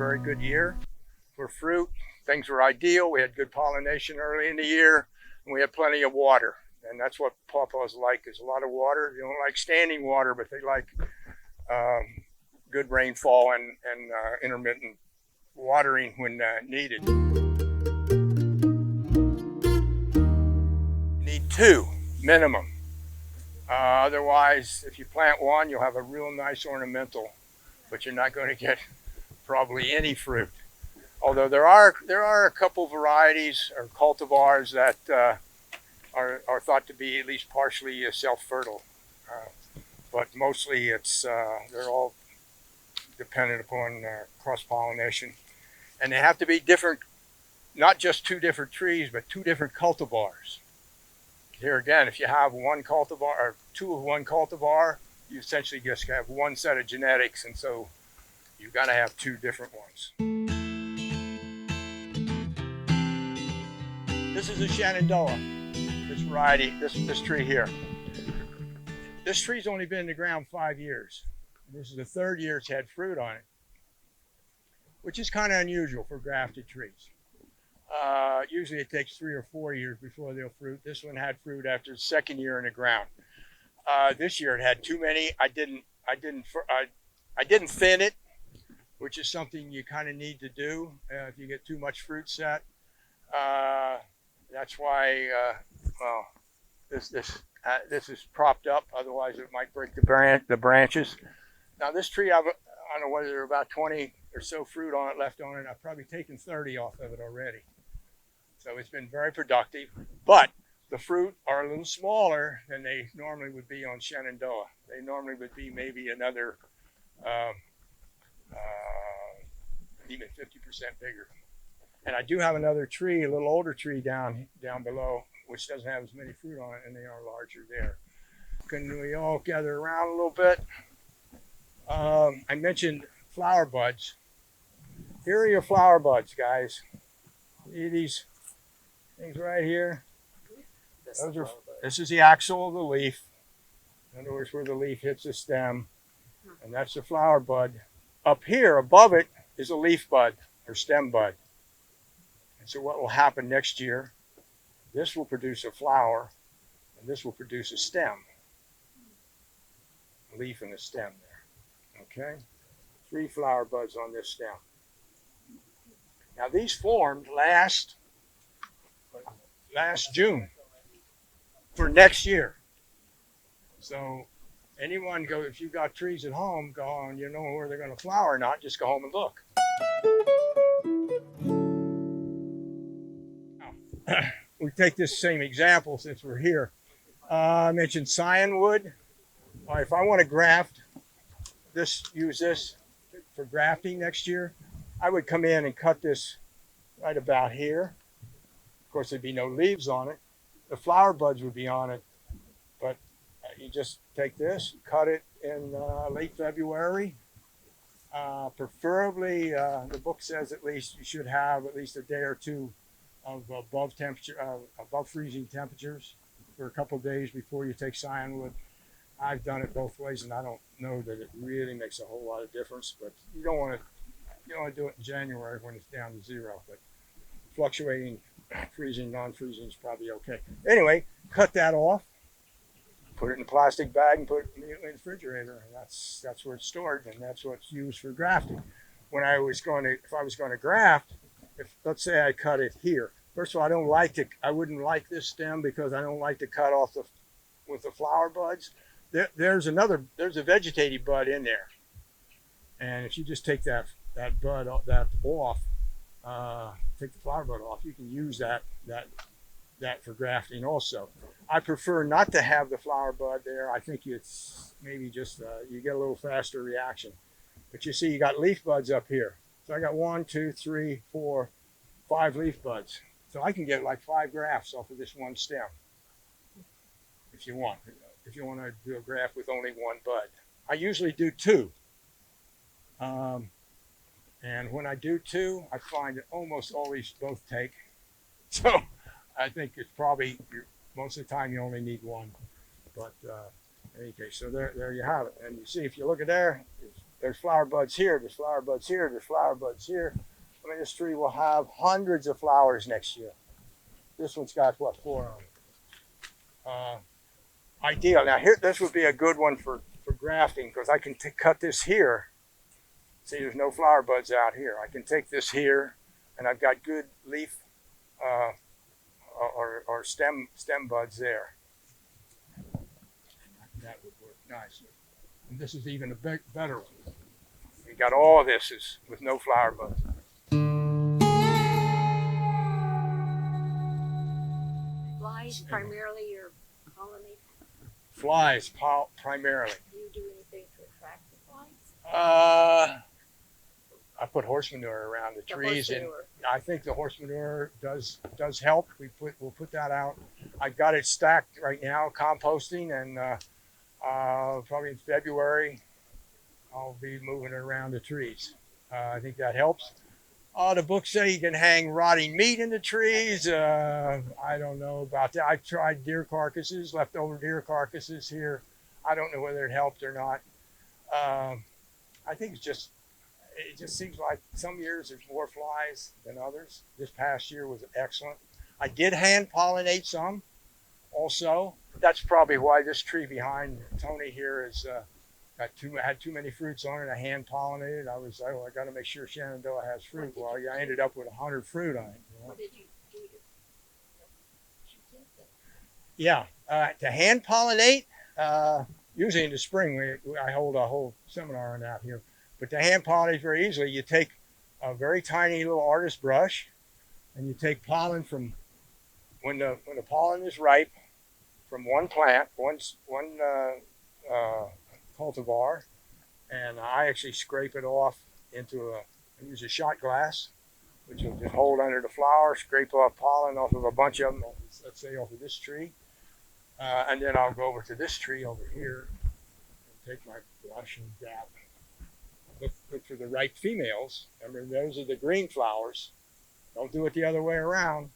very good year for fruit. Things were ideal. We had good pollination early in the year, and we had plenty of water. And that's what pawpaws like, is a lot of water. They don't like standing water, but they like good rainfall and intermittent watering when needed. You need 2 minimum. Otherwise, if you plant one, you'll have a real nice ornamental, but you're not going to get probably any fruit. Although there are a couple varieties or cultivars that are thought to be at least partially self-fertile, but mostly they're all dependent upon cross-pollination, and they have to be different, not just 2 different trees, but 2 different cultivars. Here again, if you have one cultivar or 2 of one cultivar, you essentially just have one set of genetics, and so you've got to have 2 different ones. This is a Shenandoah, this variety, this tree here. This tree's only been in the ground 5 years. This is the 3rd year it's had fruit on it, which is kind of unusual for grafted trees. Usually it takes 3 or 4 years before they'll fruit. This one had fruit after the 2nd year in the ground. This year it had too many. I didn't thin it, which is something you kind of need to do if you get too much fruit set. That's why this is propped up. Otherwise, it might break the branches. Now this tree, I don't know whether there are about 20 or so fruit on it left on it. I've probably taken 30 off of it already. So it's been very productive, but the fruit are a little smaller than they normally would be on Shenandoah. They normally would be maybe another even 50% bigger. And I do have another tree, a little older tree down below, which doesn't have as many fruit on it, and they are larger there. Can we all gather around a little bit? I mentioned flower buds. Here are your flower buds, guys. See these things right here? This is the axil of the leaf. In other words, where the leaf hits the stem, and that's the flower bud. Up here, above it, is a leaf bud or stem bud. And so what will happen next year, this will produce a flower, and this will produce a stem. A leaf and a stem there, okay? 3 flower buds on this stem. Now these formed last June for next year. So anyone go, if you've got trees at home, go on, you know where they're going to flower or not, just go home and look. We take this same example since we're here. I mentioned Cyanwood. If I want to graft use this for grafting next year, I would come in and cut this right about here. Of course, there'd be no leaves on it. The flower buds would be on it, but you just take this, cut it in late February. Preferably, the book says at least you should have at least a day or 2 of above freezing temperatures for a couple of days before you take Cyanwood. I've done it both ways, and I don't know that it really makes a whole lot of difference. But you don't want to do it in January when it's down to 0. But fluctuating, freezing, non-freezing is probably okay. Anyway, cut that off, put it in a plastic bag, and put it in the refrigerator. And that's where it's stored, and that's what's used for grafting. If I was going to graft, let's say I cut it here. First of all, I wouldn't like this stem because I don't like to cut off with the flower buds. There's a vegetative bud in there, and if you just take that bud off, take the flower bud off, you can use that for grafting also. I prefer not to have the flower bud there. I think it's maybe just you get a little faster reaction. But you see, you got leaf buds up here. So I got 1, 2, 3, 4, 5 leaf buds. So I can get like 5 grafts off of this one stem if you want. If you want to do a graft with only 1 bud. I usually do 2. And when I do 2, I find that almost always both take. So I think it's probably, most of the time you only need 1. But in any case, so there you have it. And you see, if you look at there, there's flower buds here, there's flower buds here, there's flower buds here. I mean, this tree will have hundreds of flowers next year. This one's got, what, 4 on it. Ideal. Now, here, this would be a good one for grafting because I can cut this here. See, there's no flower buds out here. I can take this here, and I've got good leaf or stem buds there. That would work nicely. And this is even a better one. You got all this is with no flower buds. Flies primarily your pollinate? Flies primarily. Do you do anything to attract the flies? I put horse manure around the trees, and I think the horse manure does help. We'll put that out. I've got it stacked right now, composting, and probably in February I'll be moving it around the trees. I think that helps. The books say you can hang rotting meat in the trees. I don't know about that. I've tried deer carcasses, leftover deer carcasses here. I don't know whether it helped or not. I think it just seems like some years there's more flies than others. This past year was excellent. I did hand pollinate some also. That's probably why this tree behind Tony here is had too many fruits on it. I hand pollinated. I was like, oh, I got to make sure Shenandoah has fruit. Well, I ended up with 100 fruit on it. You know? What did you do to Yeah, to hand pollinate, usually in the spring, I hold a whole seminar on that here. But to hand pollinate very easily, you take a very tiny little artist brush, and you take pollen from when the pollen is ripe from one plant, one cultivar, and I actually scrape it off into I use a shot glass, which will just hold under the flower, scrape off pollen off of a bunch of them, let's say off of this tree, and then I'll go over to this tree over here and take my brush and dab. Look for the ripe females. Remember, those are the green flowers. Don't do it the other way around.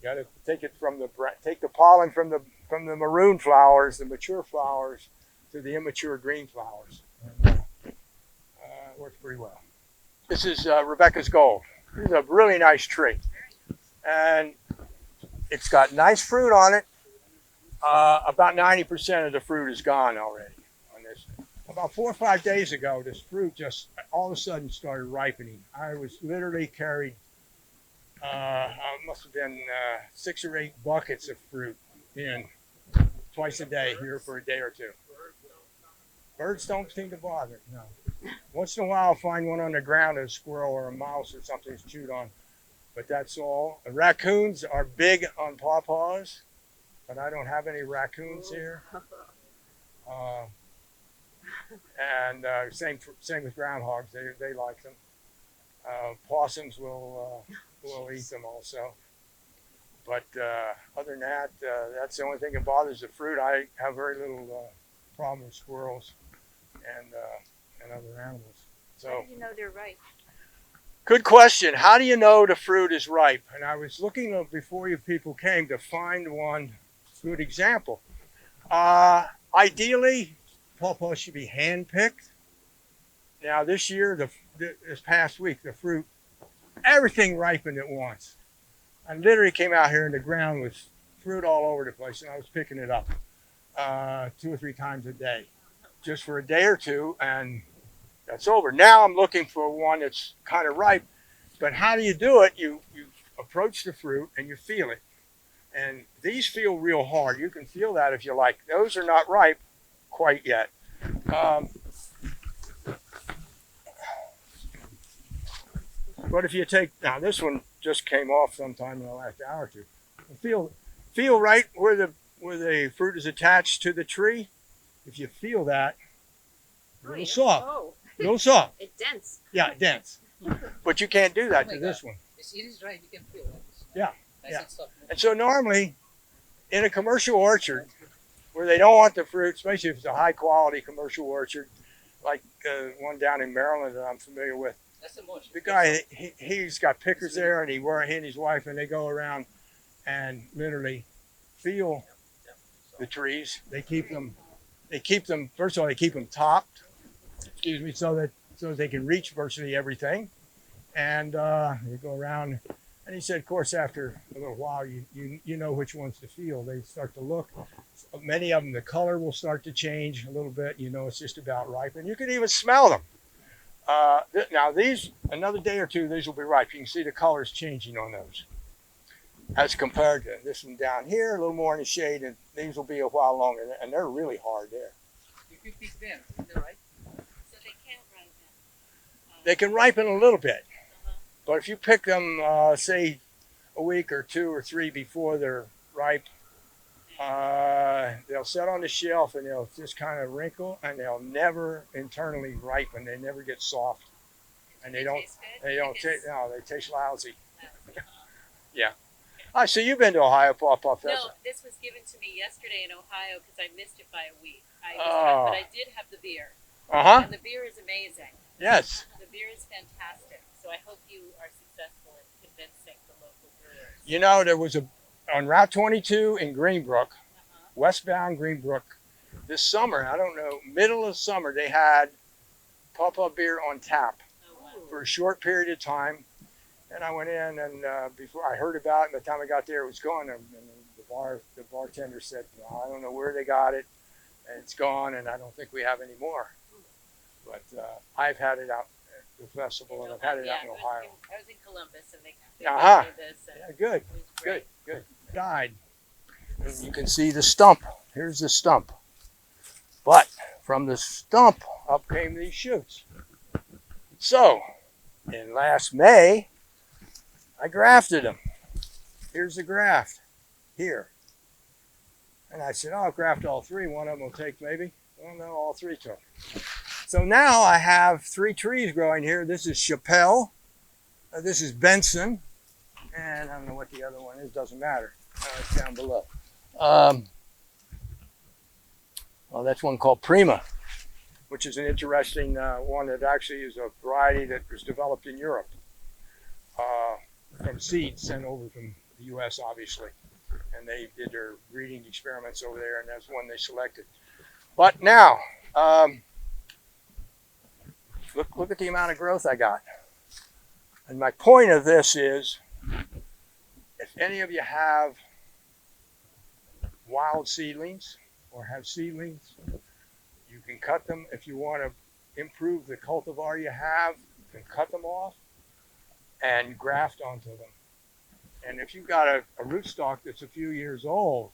You got to take the pollen from the maroon flowers, the mature flowers, to the immature green flowers. It works pretty well. This is Rebecca's Gold. This is a really nice tree, and it's got nice fruit on it. About 90% of the fruit is gone already on this. About 4 or 5 days ago, this fruit just all of a sudden started ripening. I was literally carried, must have been 6 or 8 buckets of fruit in twice a day here for a day or two. Birds don't seem to bother, no. Once in a while I'll find one on the ground, a squirrel or a mouse or something's chewed on, but that's all. The raccoons are big on pawpaws, but I don't have any raccoons here. And same with groundhogs, they like them. Possums will eat them also. But other than that, that's the only thing that bothers the fruit. I have very little problem with squirrels and other animals. So, how do you know they're ripe? Good question. How do you know the fruit is ripe? And I was looking before you people came to find one good example. Ideally, pawpaw should be hand-picked. Now this year, this past week, the fruit, everything ripened at once. I literally came out here in the ground with fruit all over the place, and I was picking it up 2 or 3 times a day, just for a day or two, and that's over. Now I'm looking for one that's kind of ripe, but how do you do it? You approach the fruit and you feel it, and these feel real hard. You can feel that if you like. Those are not ripe quite yet. But if you take, now this one just came off sometime in the last hour or two. Feel right where the fruit is attached to the tree. If you feel that, a little soft. Oh. A little soft. It's dense. Yeah, dense. But you can't do that to this one. It is right, you can feel it. Yeah. Nice Yeah. and soft. And so normally, in a commercial orchard, where they don't want the fruit, especially if it's a high quality commercial orchard, like one down in Maryland that I'm familiar with, That's the most. the guy, he's got pickers there, and he and his wife, and they go around and literally feel the trees. They keep them, first of all, they keep them topped. excuse me, so they can reach virtually everything. And you go around, and he said, of course, after a little while, you know which ones to feel. They start to look. Many of them, the color will start to change a little bit. You know, it's just about ripe, and you can even smell them. Now these, another day or two, these will be ripe. You can see the colors changing on those, as compared to this one down here, a little more in the shade, and these will be a while longer, and they're really hard there. You can pick them, is that right? So they can't ripen. They can ripen a little bit, but if you pick them, say, a week or 2 or 3 before they're ripe, they'll sit on the shelf and they'll just kind of wrinkle, and they'll never internally ripen. They never get soft, and they don't taste. No, they taste lousy. Yeah. I see you've been to Ohio Pawpaw Festival. No, this was given to me yesterday in Ohio because I missed it by a week. But I did have the beer. And the beer is amazing. Yes. The beer is fantastic. So I hope you are successful in convincing the local brewers. You know, there was on Route 22 in Greenbrook, westbound Greenbrook, this summer, I don't know, middle of summer, they had Pawpaw beer on tap for a short period of time. And I went in, and before I heard about it, by the time I got there, it was gone. And the bartender said, well, I don't know where they got it, and it's gone, and I don't think we have any more. But I've had it out at the festival, and I've had it out in Ohio. I was in Columbus, and they did this. Yeah, good. Died. And you can see the stump. Here's the stump. But from the stump up came these shoots. So, in last May, I grafted them. Here's the graft, here. And I said, I'll graft all 3. One of them will take maybe. Well, no, all 3 took. So now I have 3 trees growing here. This is Chappelle. This is Benson. And I don't know what the other one is. Doesn't matter. It's down below. Well, that's one called Prima, which is an interesting one that actually is a variety that was developed in Europe. From seeds sent over from the U.S., obviously. And they did their breeding experiments over there, and that's one they selected. But now, look at the amount of growth I got. And my point of this is, if any of you have wild seedlings or have seedlings, you can cut them. If you want to improve the cultivar you have, you can cut them off and graft onto them. And if you've got a rootstock that's a few years old,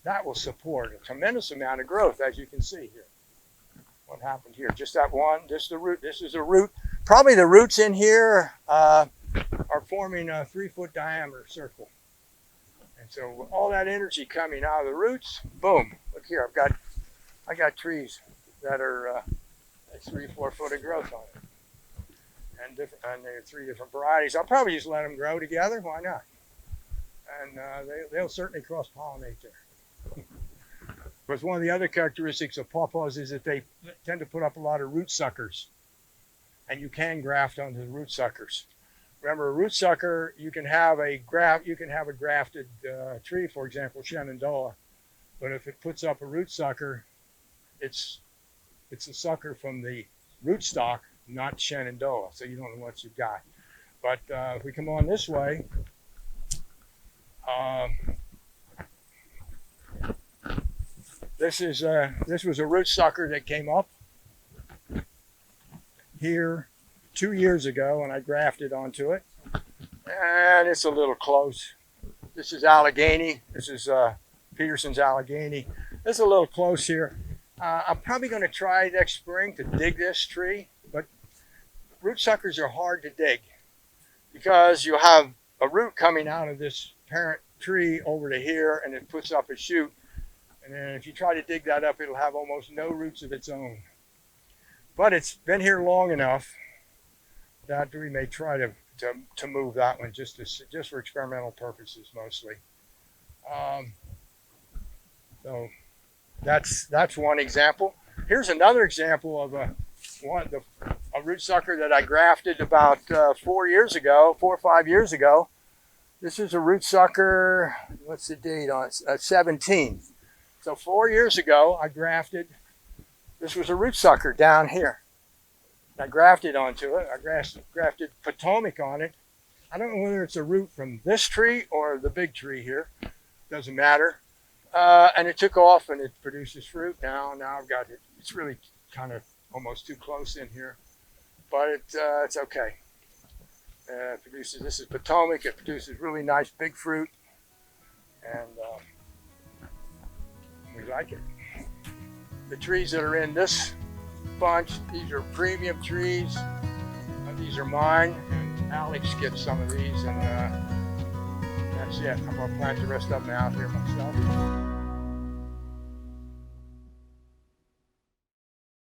that will support a tremendous amount of growth, as you can see here. What happened here? Just that one, just the root. This is a root. Probably the roots in here are forming a 3-foot diameter circle. And so all that energy coming out of the roots, boom. Look here, I got trees that are 3-4 foot of growth on it. And there are 3 different varieties. I'll probably just let them grow together. Why not? And they'll certainly cross-pollinate there. Because one of the other characteristics of pawpaws is that they tend to put up a lot of root suckers. And you can graft onto the root suckers. Remember, a root sucker, you can have a grafted tree, for example, Shenandoah. But if it puts up a root sucker, it's a sucker from the rootstock, not Shenandoah. So you don't know what you've got. But if we come on this way, this was a root sucker that came up here 2 years ago, and I grafted onto it. And it's a little close. This is Allegheny. This is Peterson's Allegheny. It's a little close here. I'm probably going to try next spring to dig this tree, but root suckers are hard to dig because you have a root coming out of this parent tree over to here, and it puts up a shoot. And then if you try to dig that up, it'll have almost no roots of its own. But it's been here long enough that we may try to move that one just for experimental purposes mostly. So that's one example. Here's another example of a root sucker that I grafted about 4 or 5 years ago. This is a root sucker. What's the date on it? 17. So 4 years ago, I grafted. This was a root sucker down here. I grafted onto it. I grafted Potomac on it. I don't know whether it's a root from this tree or the big tree here. Doesn't matter. And it took off and it produces fruit now. Now I've got it. It's really kind of almost too close in here, but it's okay. It produces. This is Potomac. It produces really nice big fruit, and we like it. The trees that are in this bunch, these are premium trees. These are mine, and Alex gets some of these, and that's it. I'm gonna plant the rest of them out here myself.